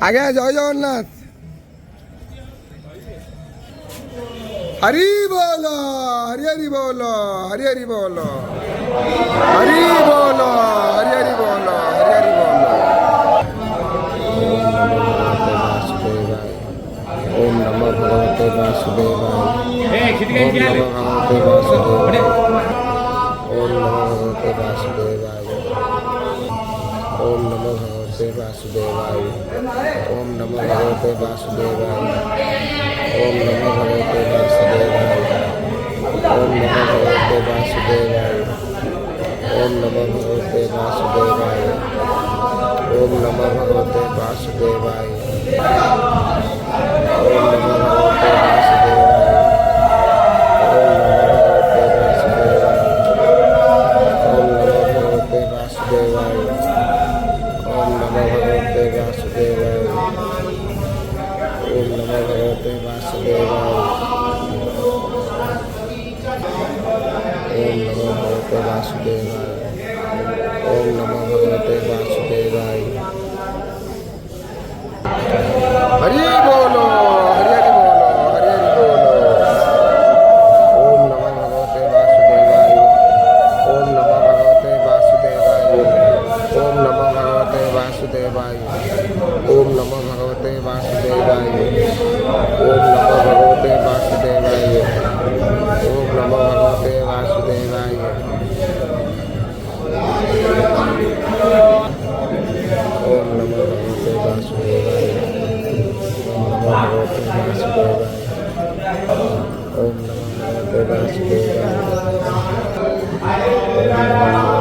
আগে জয় জগন্নাথ। হরি বল, হরি হরি বল, হরি হরি বল, হরি বল, হরি হরি বল, হরি হরি বল। ওম নমো ভগবতে বাসুদেবায়। ওম নমো ভগবতে বাসুদেবায়। ওম নমো ভগবতে বাসুদেবায়। ওম নমো ভগবতে বাসুদেবায়। ওম নমো ভগবতে বাসুদেবায়। ওম নমো ভগবতে বাসুদেবায়। ওম নমো ভগবতে বাসুদেবায়। ওম নমো ভগবতে বাসুদেবায়। ওম নমো ভগবতে বাসুদেবায়। ওম নমো ভগবতে বাসুদেবায়। ওম নমো ভগবতে বাসুদেবায়। ওম নমো ভগবতে বাসুদেবায়। ওম নমো ভগবতে বাসুদেবায়। ওম নমো ভগবতে বাসুদেবায়। হরি বলো, হরি হরি বলো, হরি হরি বলো। ওম নমো ভগবতে বাসুদেবায়। ওম নমো ভগবতে বাসুদেবায়। ওম নমো ভগবতে বাসুদেবায়। ওম নমো ভগবতে বাসুদেবায়। ওম নমো ভগবতে বাসুদেবায়। ওম নমো ভগবতে বাসুদেবায়। ওম নমো ভগবতে বাসুদেবায়। ওম নমো ভগবতে বাসুদেবায়। ওম নমো ভগবতে বাসুদেবায়। ওম নমো